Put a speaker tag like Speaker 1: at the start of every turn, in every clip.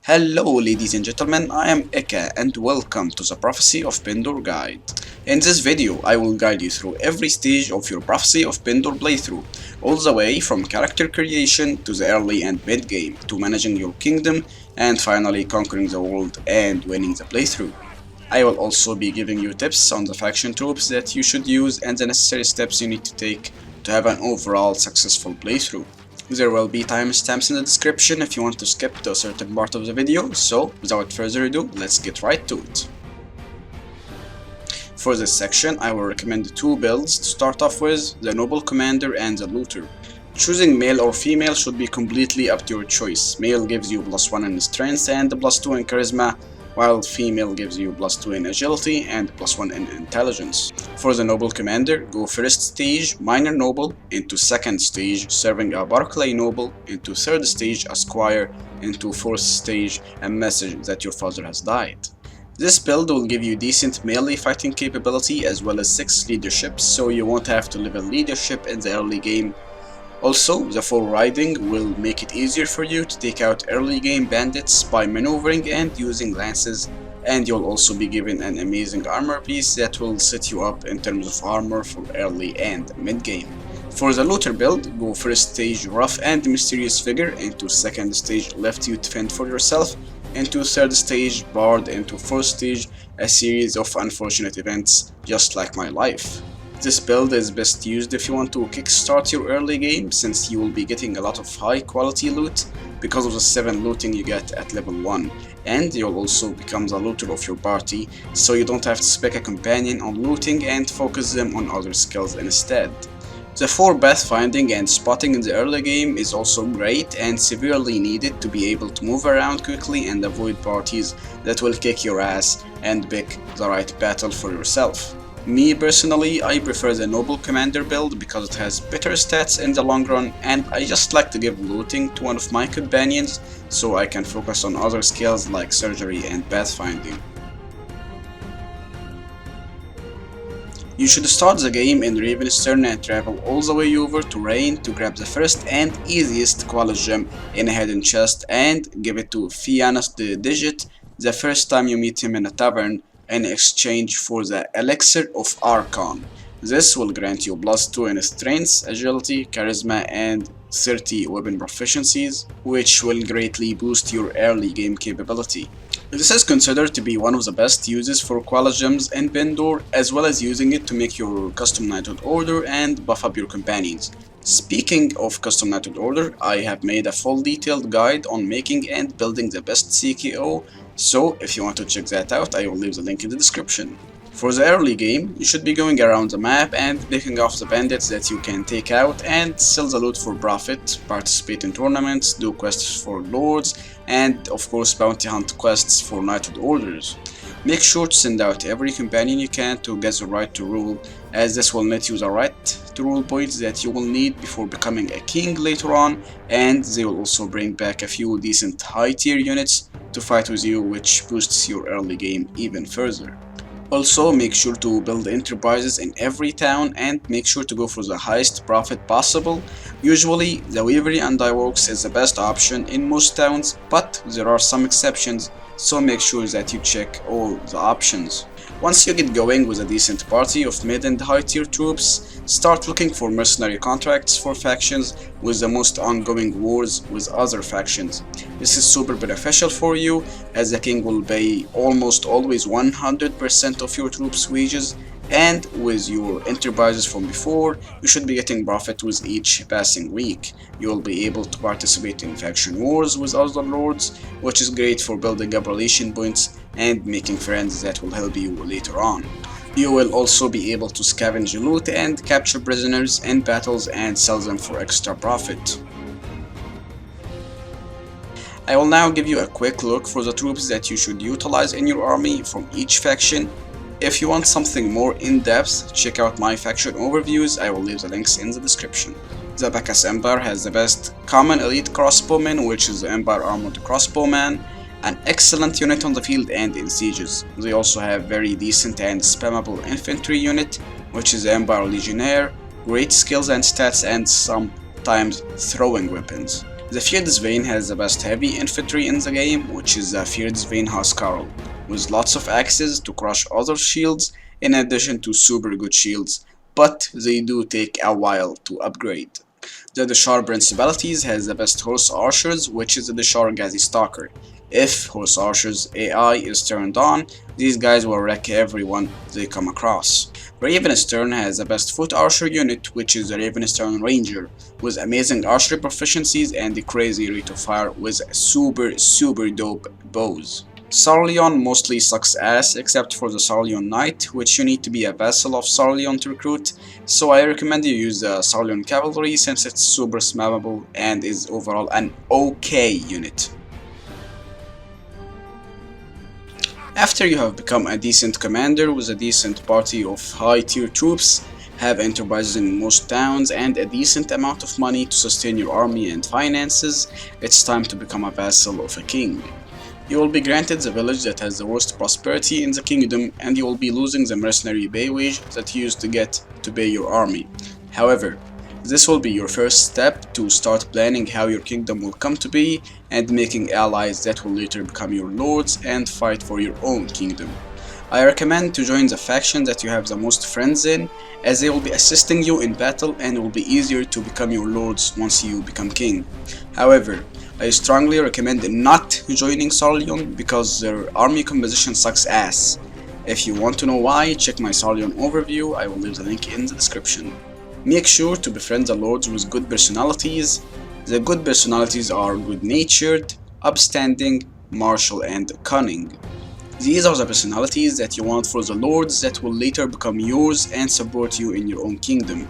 Speaker 1: Hello ladies and gentlemen, I am Eka and welcome to the Prophecy of Pendor guide. In this video, I will guide you through every stage of your Prophecy of Pendor playthrough, all the way from character creation to the early and mid game, to managing your kingdom and finally conquering the world and winning the playthrough. I will also be giving you tips on the faction troops that you should use and the necessary steps you need to take to have an overall successful playthrough. There will be timestamps in the description if you want to skip to a certain part of the video, so without further ado, let's get right to it. For this section, I will recommend two builds to start off with, the Noble Commander and the Looter. Choosing male or female should be completely up to your choice. Male gives you +1 in strength and +2 in charisma, while female gives you +2 in agility and +1 in intelligence. For the Noble Commander, go first stage Minor Noble, into second stage serving a Barclay Noble, into third stage a Squire, into fourth stage a message that your father has died. This build will give you decent melee fighting capability as well as 6 leadership, so you won't have to level leadership in the early game. Also, the 4 riding will make it easier for you to take out early game bandits by maneuvering and using lances, and you'll also be given an amazing armor piece that will set you up in terms of armor for early and mid game. For the Looter build, go first stage Rough and Mysterious Figure, into second stage Left You to Fend for Yourself, into third stage Bard, into fourth stage a series of unfortunate events just like my life. This build is best used if you want to kickstart your early game, since you will be getting a lot of high quality loot because of the 7 looting you get at level 1, and you'll also become the looter of your party, so you don't have to spec a companion on looting and focus them on other skills instead. The 4 pathfinding and spotting in the early game is also great and severely needed to be able to move around quickly and avoid parties that will kick your ass and pick the right battle for yourself. Me personally, I prefer the Noble Commander build because it has better stats in the long run, and I just like to give looting to one of my companions so I can focus on other skills like surgery and pathfinding. You should start the game in Ravenstern and travel all the way over to Rain to grab the first and easiest quality gem in a hidden chest and give it to Fianus the Digit the first time you meet him in a tavern, in exchange for the Elixir of Archon. This will grant you +2 in strength, agility, charisma and 30 weapon proficiencies, which will greatly boost your early game capability. This is considered to be one of the best uses for quality gems in Pendor, as well as using it to make your custom Knighthood Order and buff up your companions. Speaking of custom Knighthood Order, I have made a full detailed guide on making and building the best CKO, so if you want to check that out, I will leave the link in the description. For the early game, you should be going around the map and picking off the bandits that you can take out and sell the loot for profit, participate in tournaments, do quests for lords, and of course bounty hunt quests for Knighthood Orders. Make sure to send out every companion you can to get the right to rule, as this will net you the right to rule points that you will need before becoming a king later on, and they will also bring back a few decent high tier units to fight with you, which boosts your early game even further. Also, make sure to build enterprises in every town and make sure to go for the highest profit possible. Usually, the Weavery and Dyeworks is the best option in most towns, but there are some exceptions, so make sure that you check all the options. Once you get going with a decent party of mid and high tier troops, start looking for mercenary contracts for factions with the most ongoing wars with other factions. This is super beneficial for you, as the king will pay almost always 100% of your troops' wages, and with your enterprises from before, you should be getting profit with each passing week. You will be able to participate in faction wars with other lords, which is great for building up relation points and making friends that will help you later on. You will also be able to scavenge loot and capture prisoners in battles and sell them for extra profit. I will now give you a quick look for the troops that you should utilize in your army from each faction. If you want something more in-depth, check out my faction overviews, I will leave the links in the description. The Bacchus Empire has the best common elite crossbowman, which is the Empire Armored Crossbowman, an excellent unit on the field and in sieges. They also have very decent and spammable infantry unit, which is the Empire Legionnaire, great skills and stats and sometimes throwing weapons. The Fierce Vein has the best heavy infantry in the game, which is the Fierce Vein Huscarl, with lots of axes to crush other shields in addition to super good shields, but they do take a while to upgrade. The Deshar Principalities has the best horse archers, which is the Deshar Ghazi Stalker. If horse archers AI is turned on, these guys will wreck everyone they come across. Ravenstern has the best foot archer unit, which is the Ravenstern Ranger, with amazing archery proficiencies and a crazy rate of fire with super dope bows. Sarleon mostly sucks ass except for the Sarleon Knight, which you need to be a vassal of Sarleon to recruit, so I recommend you use the Sarleon Cavalry since it's super spammable and is overall an okay unit. After you have become a decent commander with a decent party of high tier troops, have enterprises in most towns, and a decent amount of money to sustain your army and finances, it's time to become a vassal of a king. You will be granted the village that has the worst prosperity in the kingdom, and you will be losing the mercenary bay wage that you used to get to pay your army. However, this will be your first step to start planning how your kingdom will come to be and making allies that will later become your lords and fight for your own kingdom. I recommend to join the faction that you have the most friends in, as they will be assisting you in battle and it will be easier to become your lords once you become king. However, I strongly recommend not joining Sarleon because their army composition sucks ass. If you want to know why, check my Sarleon overview, I will leave the link in the description. Make sure to befriend the lords with good personalities. The good personalities are good-natured, upstanding, martial, and cunning. These are the personalities that you want for the lords that will later become yours and support you in your own kingdom.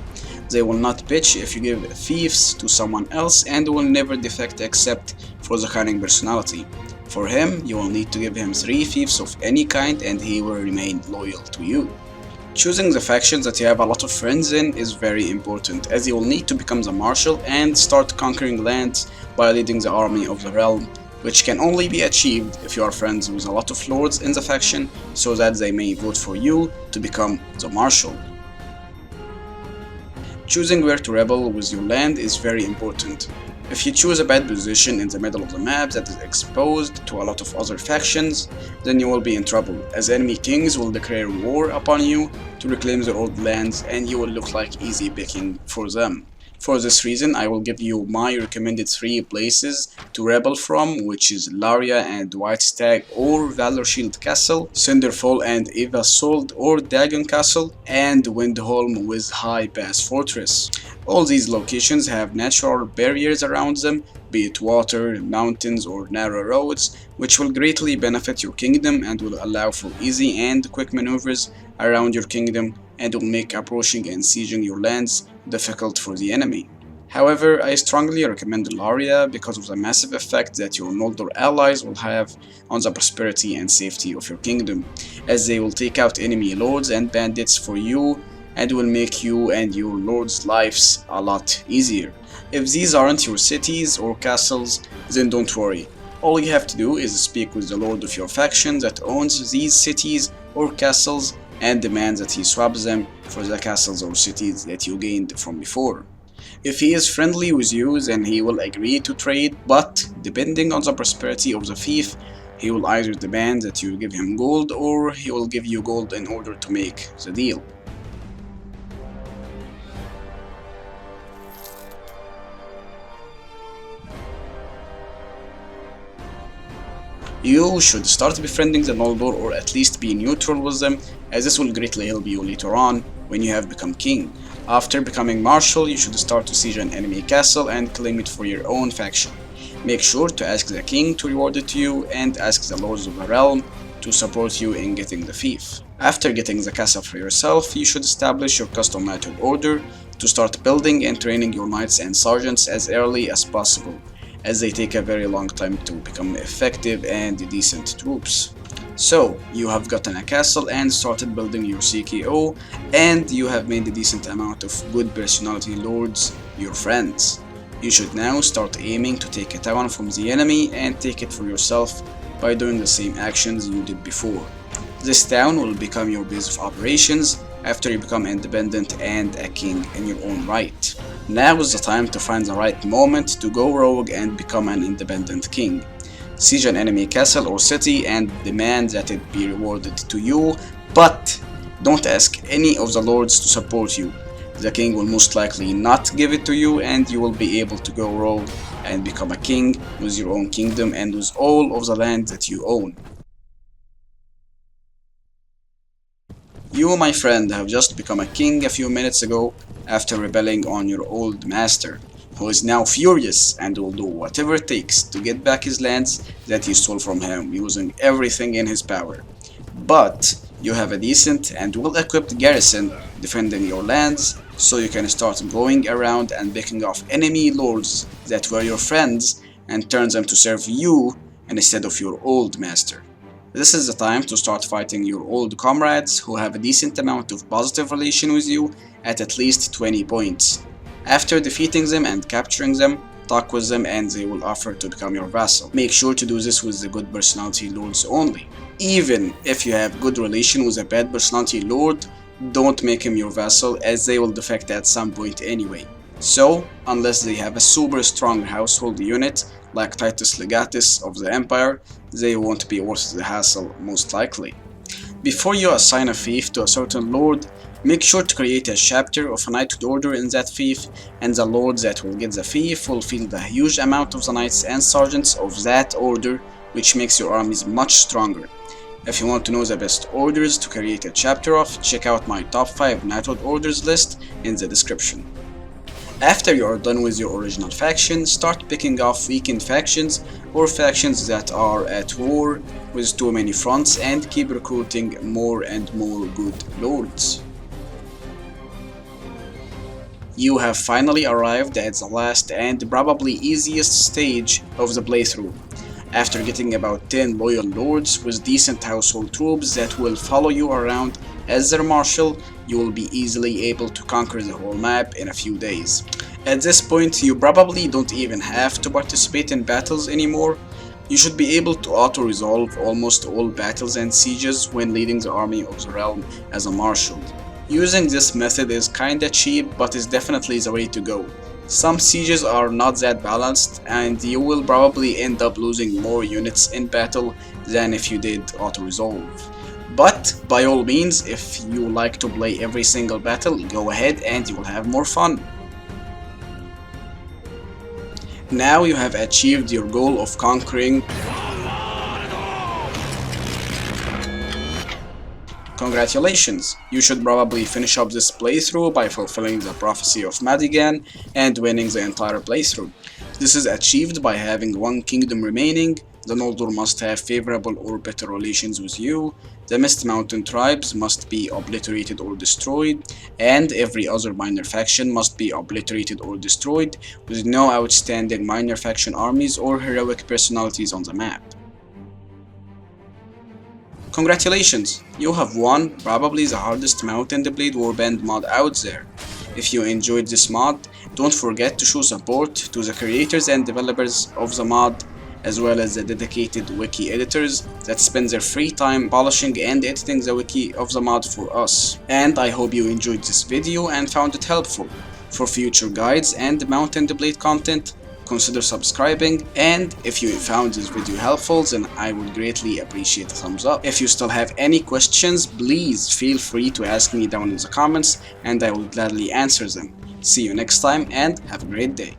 Speaker 1: They will not bitch if you give fiefs to someone else and will never defect except for the cunning personality. For him, you will need to give him 3 fiefs of any kind and he will remain loyal to you. Choosing the factions that you have a lot of friends in is very important, as you will need to become the marshal and start conquering lands by leading the army of the realm, which can only be achieved if you are friends with a lot of lords in the faction so that they may vote for you to become the marshal. Choosing where to rebel with your land is very important. If you choose a bad position in the middle of the map that is exposed to a lot of other factions, then you will be in trouble, as enemy kings will declare war upon you to reclaim their old lands and you will look like easy picking for them. For this reason, I will give you my recommended 3 places to rebel from, which is Laria and White Stag or Valor Shield Castle, Cinderfall and Eva Sold or Dagon Castle, and Windholm with High Pass Fortress. All these locations have natural barriers around them, be it water, mountains or narrow roads, which will greatly benefit your kingdom and will allow for easy and quick maneuvers around your kingdom and will make approaching and sieging your lands difficult for the enemy. However, I strongly recommend Laria because of the massive effect that your Noldor allies will have on the prosperity and safety of your kingdom, as they will take out enemy lords and bandits for you and will make you and your lords' lives a lot easier. If these aren't your cities or castles, then don't worry. All you have to do is speak with the lord of your faction that owns these cities or castles and demand that he swaps them for the castles or cities that you gained from before. If he is friendly with you, then he will agree to trade, but depending on the prosperity of the fief, he will either demand that you give him gold or he will give you gold in order to make the deal. You should start befriending the Noldor or at least be neutral with them, as this will greatly help you later on when you have become king. After becoming marshal, you should start to siege an enemy castle and claim it for your own faction. Make sure to ask the king to reward it to you and ask the lords of the realm to support you in getting the fief. After getting the castle for yourself, you should establish your custom knighthood order to start building and training your knights and sergeants as early as possible, as they take a very long time to become effective and decent troops. So, you have gotten a castle and started building your CKO, and you have made a decent amount of good personality lords, your friends. You should now start aiming to take a town from the enemy and take it for yourself by doing the same actions you did before. This town will become your base of operations after you become independent and a king in your own right. Now is the time to find the right moment to go rogue and become an independent king. Siege an enemy castle or city and demand that it be rewarded to you, but don't ask any of the lords to support you. The king will most likely not give it to you, and you will be able to go rogue and become a king with your own kingdom and with all of the land that you own. You, my friend, have just become a king a few minutes ago after rebelling on your old master, who is now furious and will do whatever it takes to get back his lands that you stole from him using everything in his power. But you have a decent and well-equipped garrison defending your lands, so you can start going around and picking off enemy lords that were your friends and turn them to serve you instead of your old master. This is the time to start fighting your old comrades who have a decent amount of positive relation with you at least 20 points. After defeating them and capturing them, talk with them and they will offer to become your vassal. Make sure to do this with the good personality lords only. Even if you have good relation with a bad personality lord, don't make him your vassal as they will defect at some point anyway. So, unless they have a super strong household unit like Titus Legatus of the Empire, they won't be worth the hassle most likely. Before you assign a fief to a certain lord, make sure to create a chapter of a knighthood order in that fief, and the lords that will get the fief will field a huge amount of the knights and sergeants of that order, which makes your armies much stronger. If you want to know the best orders to create a chapter of, check out my top 5 Knighthood Orders list in the description. After you are done with your original faction, start picking off weakened factions or factions that are at war with too many fronts and keep recruiting more and more good lords. You have finally arrived at the last and probably easiest stage of the playthrough. After getting about 10 loyal lords with decent household troops that will follow you around as their marshal, you will be easily able to conquer the whole map in a few days. At this point, you probably don't even have to participate in battles anymore. You should be able to auto-resolve almost all battles and sieges when leading the army of the realm as a marshal. Using this method is kinda cheap, but is definitely the way to go. Some sieges are not that balanced, and you will probably end up losing more units in battle than if you did auto-resolve. But by all means, if you like to play every single battle, go ahead and you will have more fun. Now you have achieved your goal of conquering. Congratulations! You should probably finish up this playthrough by fulfilling the Prophecy of Madigan and winning the entire playthrough. This is achieved by having one kingdom remaining, the Noldor must have favorable or better relations with you, the Mist Mountain tribes must be obliterated or destroyed, and every other minor faction must be obliterated or destroyed, with no outstanding minor faction armies or heroic personalities on the map. Congratulations! You have won probably the hardest Mount and Blade Warband mod out there. If you enjoyed this mod, don't forget to show support to the creators and developers of the mod, as well as the dedicated wiki editors that spend their free time polishing and editing the wiki of the mod for us. And I hope you enjoyed this video and found it helpful. For future guides and Mount and Blade content, consider subscribing, and if you found this video helpful, then I would greatly appreciate a thumbs up. If you still have any questions, please feel free to ask me down in the comments and I will gladly answer them. See you next time and have a great day.